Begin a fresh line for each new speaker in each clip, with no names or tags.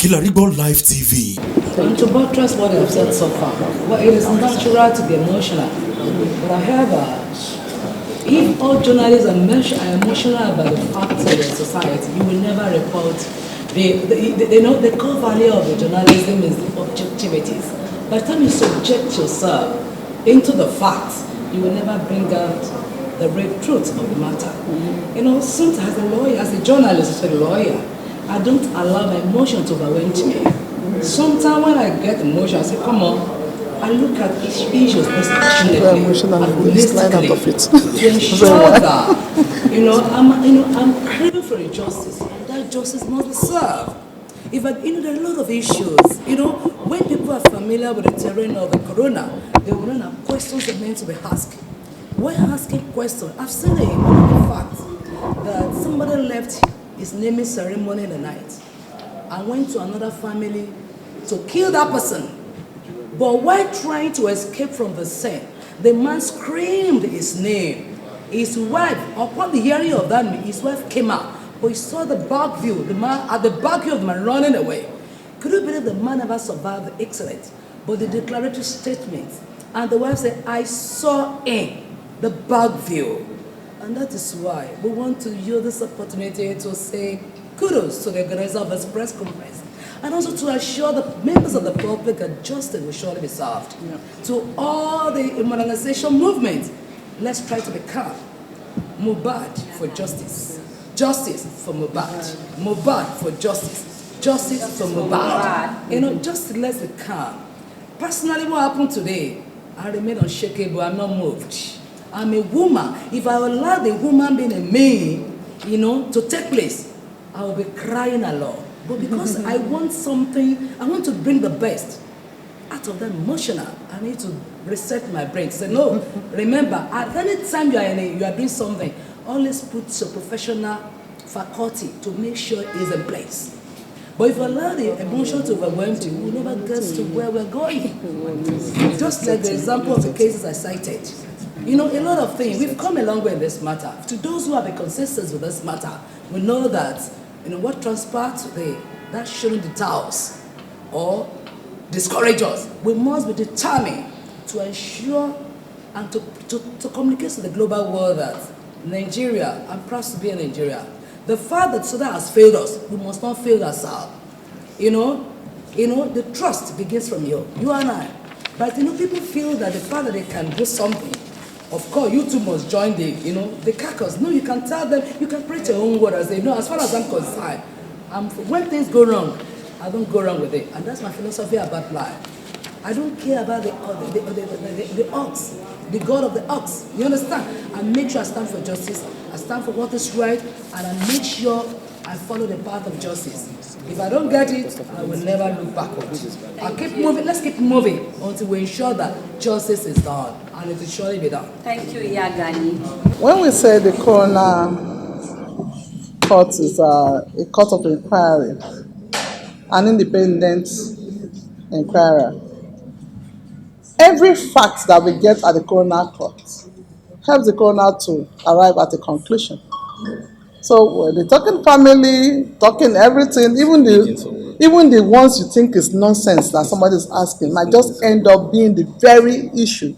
Kilarigbo Live TV.
And to buttress what I've said so far, well, it is natural to be emotional. But however, if all journalists are emotional about the facts of the society, you will never report. The core value of the journalism is the objectivities. By the time you subject yourself into the facts, you will never bring out the real truth of the matter. You know, sometimes as a lawyer, as a journalist, as a lawyer, I don't allow my emotion to overwhelm me. Sometimes when I get emotional, I say, come on, I look at issues dispassionately and holistically to ensure that, I'm craving for a justice, and that justice must be served. If there are a lot of issues, when people are familiar with the terrain of the coroner, they will know that questions are meant to be asked. When asking questions, I've seen a fact that somebody left his naming ceremony in the night and went to another family to kill that person. But while trying to escape from the scene, the man screamed his name. His wife, upon the hearing of that name, his wife came out. But he saw the back view, the man at the back view of the man running away. Could you believe the man never survived the accident? But the declaratory statement, and the wife said, I saw in the back view. And that is why we want to use this opportunity to say kudos to the organizer of this press conference, and also to assure the members of the public that justice will surely be served. Yeah. To all the modernization movement, let's try to be calm. Mohbad for justice. Justice for Mohbad. Mohbad for justice. Justice for Mohbad. Just let's be calm. Personally, what happened today, I remain unshakable. I'm not moved. I'm a woman. If I allow the woman being a man, to take place, I will be crying a lot. But because I want something, I want to bring the best out of that emotional, I need to reset my brain. Say, no, remember, at any time you are doing something, always put your professional faculty to make sure it is in place. But if you allow the emotion to overwhelm you, we will never get to where we're going. Just like the example of the cases I cited. A lot of things, we've come a long way in this matter. To those who have been consistent with this matter, we know that what transpired today, that shouldn't deter us or discourage us. We must be determined to ensure and to communicate to the global world that Nigeria, I'm proud to be in Nigeria. The fact that Sudan has failed us, we must not fail ourselves. The trust begins from you and I. But people feel that the fact that they can do something, of course, you too must join the caucus. No, you can tell them, you can preach your own word and say, no, as far as I'm concerned, when things go wrong, I don't go wrong with it. And that's my philosophy about life. I don't care about the ox, the God of the ox. You understand? I make sure I stand for justice, I stand for what is right, and I make sure I follow the path of justice. If I don't get it, I will never look backwards. I'll keep moving. Let's keep moving until we ensure that justice is done, and it will surely be done.
Thank you, Iyagani.
When we say the coroner court is a court of inquiry, an independent inquirer, every fact that we get at the coroner court helps the coroner to arrive at a conclusion. So when they're talking family, talking everything, even the ones you think is nonsense that somebody is asking might just end up being the very issue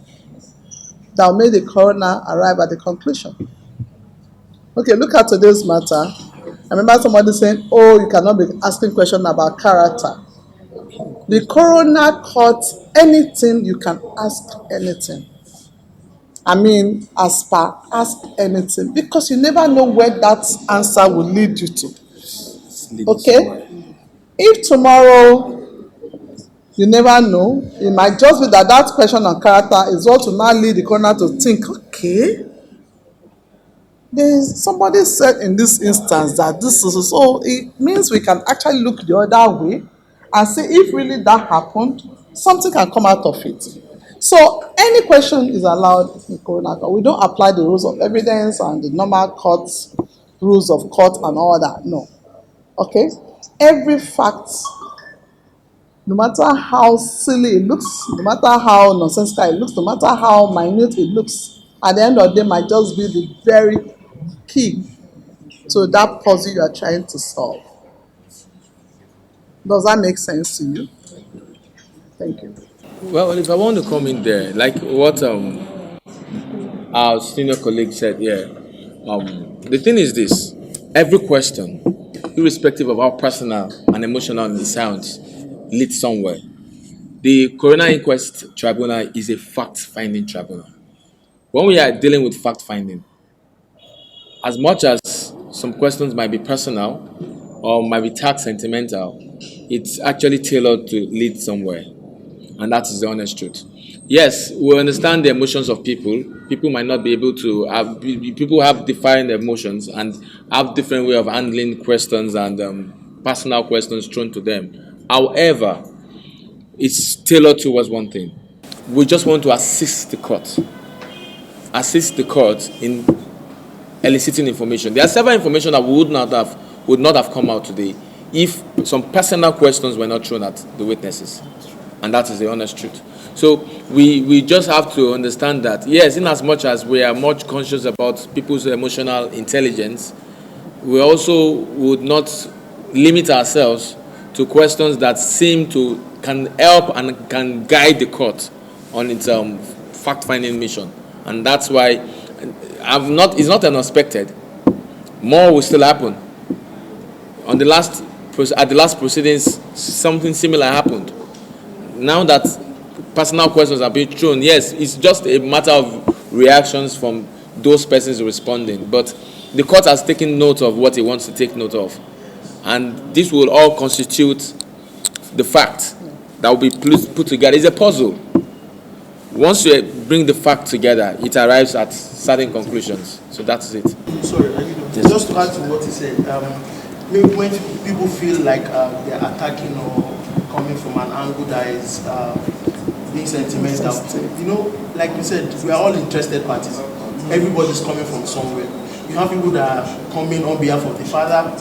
that will make the coroner arrive at the conclusion. Okay, look at today's matter. I remember somebody saying, oh, you cannot be asking questions about character. The coroner court, anything, you can ask anything. As per ask anything, because you never know where that answer will lead you to. Okay? If tomorrow, you never know, it might just be that question on character is what will now lead the coroner to think, okay, somebody said in this instance that this is, so it means we can actually look the other way and see if really that happened, something can come out of it. So any question is allowed in coroner court. We don't apply the rules of evidence and the normal court rules of court and all that. No. Okay? Every fact, no matter how silly it looks, no matter how nonsensical it looks, no matter how minute it looks, at the end of the day might just be the very key to that puzzle you are trying to solve. Does that make sense to you? Thank you.
Well, if I want to come in there, like what our senior colleague said, yeah. The thing is this: every question, irrespective of how personal and emotional it sounds, leads somewhere. The coroner inquest tribunal is a fact-finding tribunal. When we are dealing with fact-finding, as much as some questions might be personal or might be tax sentimental, it's actually tailored to lead somewhere. And that is the honest truth. Yes, we understand the emotions of people. People might not be able to have. People have different emotions and have different way of handling questions and personal questions thrown to them. However, it's tailored towards one thing. We just want to assist the court in eliciting information. There are several information that would not have come out today if some personal questions were not thrown at the witnesses, and that is the honest truth. So we just have to understand that yes, in as much as we are much conscious about people's emotional intelligence, we also would not limit ourselves to questions that seem to can help and can guide the court on its fact-finding mission, and that's why I'm not. It's not unexpected. More will still happen. On the last at the last proceedings, something similar happened. Now that personal questions are being thrown, yes, it's just a matter of reactions from those persons responding. But the court has taken note of what it wants to take note of, and this will all constitute the fact that will be put together. It's a puzzle. Once you bring the fact together, it arrives at certain conclusions. So that's it.
Sorry, just to add to what he said, maybe when people feel like they're attacking or coming from an angle that is being sentimental, like you said, we are all interested parties. Everybody's coming from somewhere. You have people that are coming on behalf of the father,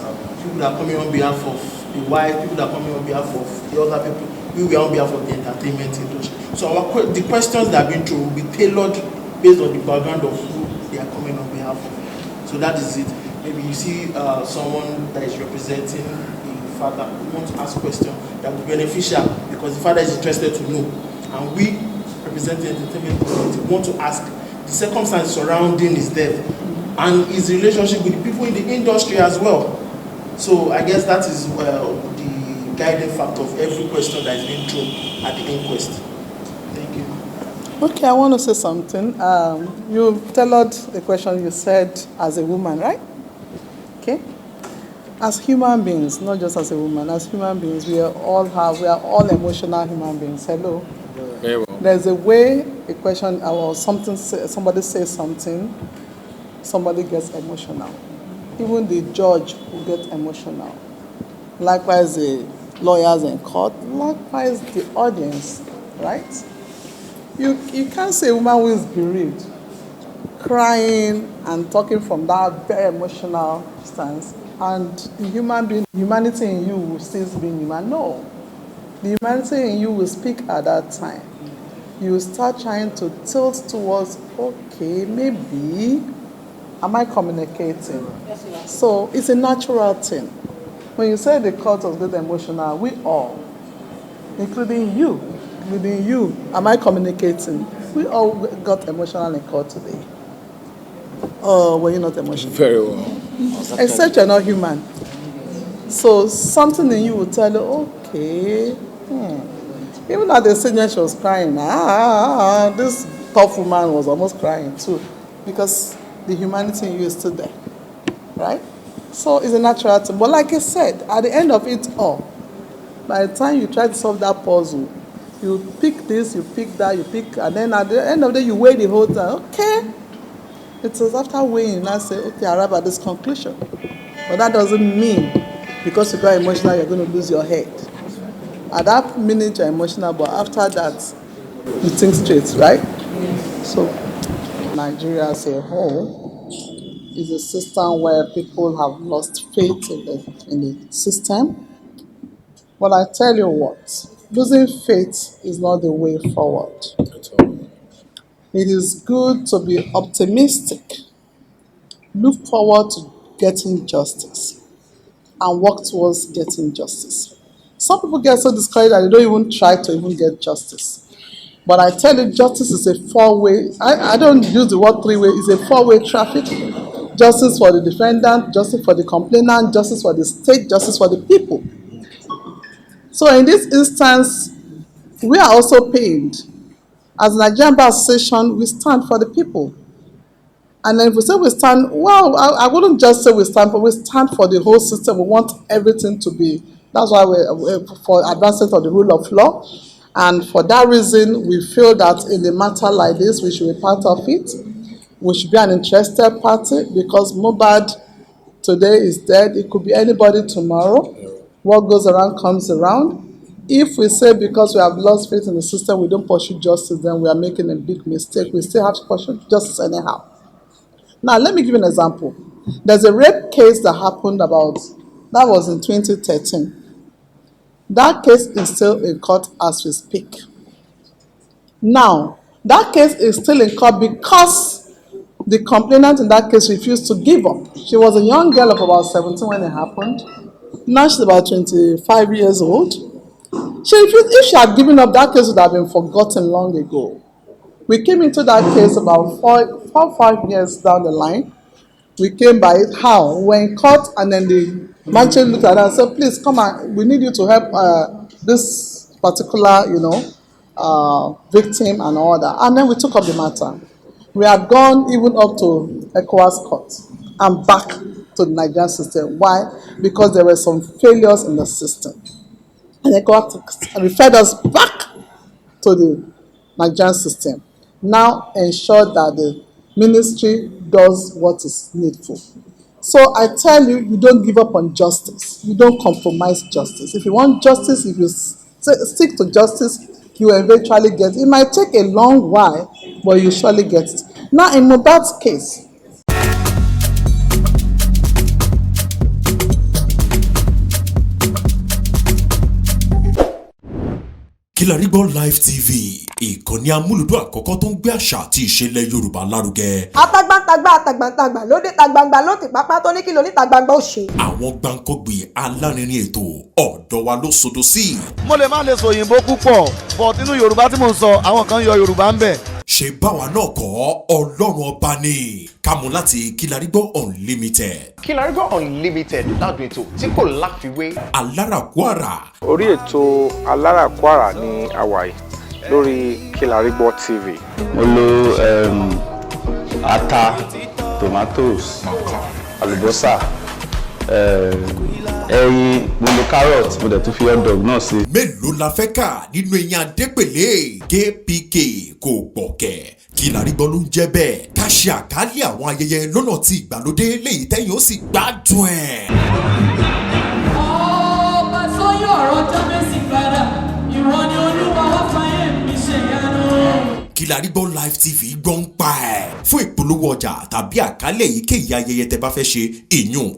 people that are coming on behalf of the wife, people that are coming on behalf of the other people. We are on behalf of the entertainment industry. So the questions that are being through will be tailored based on the background of who they are coming on behalf of. So that is it. Maybe you see someone that is representing the father who wants to ask a question that will be beneficial because the father is interested to know. And we, representing the entertainment community, want to ask the circumstance surrounding his death and his relationship with the people in the industry as well. So I guess that is the guiding factor of every question that is being thrown at the inquest. Thank you.
Okay, I want to say something. You tailored the question you said as a woman, right? Okay. As human beings, not just as a woman, as human beings, we are all emotional human beings. Hello.
Very well.
There's a way a question or somebody says something, somebody gets emotional. Even the judge will get emotional. Likewise, the lawyers in court, likewise the audience, right? You can't say a woman who is bereaved, crying and talking from that very emotional stance, and the humanity in you will still be human. No. The humanity in you will speak at that time. You will start trying to tilt towards, okay, maybe, am I communicating? So it's a natural thing. When you say the court was good emotional, we all, including you, am I communicating? We all got emotional in court today. Oh, were you not emotional?
Very well.
Except you're not human. So something in you will tell you, okay, even at the senior she was crying, this tough woman was almost crying too, because the humanity in you is still there, right? So it's a natural thing. But like I said, at the end of it all, by the time you try to solve that puzzle, you pick this, you pick that, and then at the end of the day, you weigh the whole time. Okay. It is after weighing, I say, okay, I arrive at this conclusion. But that doesn't mean because you got emotional, you're going to lose your head. At that minute, you're emotional, but after that, you think straight, right? So, Nigeria as a whole is a system where people have lost faith in the system. But I tell you what, losing faith is not the way forward.
That's all.
It is good to be optimistic, look forward to getting justice, and work towards getting justice. Some people get so discouraged that they don't even try to even get justice. But I tell you, justice is a four-way. I don't use the word three-way. It's a four-way traffic. Justice for the defendant, justice for the complainant, justice for the state, justice for the people. So in this instance, we are also pained. As Nigerian Bar Association, we stand for the people. And then if we say we stand, well, I wouldn't just say we stand for the whole system. We want everything to be, that's why we're for advancement of the rule of law. And for that reason, we feel that in a matter like this, we should be part of it. We should be an interested party because Mohbad today is dead. It could be anybody tomorrow. What goes around comes around. If we say because we have lost faith in the system, we don't pursue justice, then we are making a big mistake. We still have to pursue justice anyhow. Now, let me give you an example. There's a rape case that happened that was in 2013. That case is still in court as we speak. Now, that case is still in court because the complainant in that case refused to give up. She was a young girl of about 17 when it happened. Now she's about 25 years old. She refused. If she had given up, that case would have been forgotten long ago. We came into that case about 5 years down the line. We came by it. How? We were in court, and then the magistrate looked at us and said, please come on, we need you to help this particular, victim and all that. And then we took up the matter. We had gone even up to ECOWAS court and back to the Nigerian system. Why? Because there were some failures in the system. And ECOWAS referred us back to the Nigerian system. Now ensure that the ministry does what is needful. So I tell you, you don't give up on justice. You don't compromise justice. If you want justice, if you stick to justice, you will eventually get it. It might take a long while, but you surely get it. Now in Mohbad's case,
Kilarigbo Live TV, ìkànnì amúlùdún àkọ́kọ́ tó ń gbé àṣà àti ìṣẹ̀lẹ̀ Yorùbá lárugẹ.
Atagbantagba lóde tagbangba ló ti pápá tó ní kí ló ní tagbangba ó ṣe.
Àwọn gbàǹkọ́gbì alárinrin ètò ọ̀dọ́ wa ló sodo sí.
Mo lè má lè sọ òyìnbó púpọ̀, but nínú Yorùbá tí mò ń sọ, àwọn kan yọ Yorùbá ń bẹ̀.
Ṣé báwa náà kọ́ Ọlọ́run ọba ni kámú láti Kilarigbo Unlimited.
Kilarigbo Unlimited ládùn ètò tí kò láfiwé.
Alárakúàrà.
Orí ètò Alárakúàrà ní àwàyè lórí Kilarigbo TV.
Mo lo ata, tomatoes, àlùbọ́sà, ẹyin, mo lo carrot, mo dẹ̀ tún fi hot dog náà sí.
Mélòó la fẹ́ kà nínú eyín adépèlé KPK kò gbọ̀kẹ̀. Kilarigbo ló ń jẹ́ bẹ́ẹ̀. Ká ṣe àkálẹ̀ àwọn ayẹyẹ lọ́nà tí ìgbàlódé léyìí tẹ́yìn ó sì gbádùn ẹ̀.
Ọba sọ́yọ̀ ọ̀rọ̀ jábẹ́sì padà, ìwọ ni Olúwa wá fàyè mi ṣe ìyanu.
Kilarigbo Live TV gbọ́n pa ẹ̀. Fún ìpolówó ọjà tàbí àkálẹ̀ èyíkéyìí ayẹyẹ tẹ́ bá fẹ́ ṣe ìyún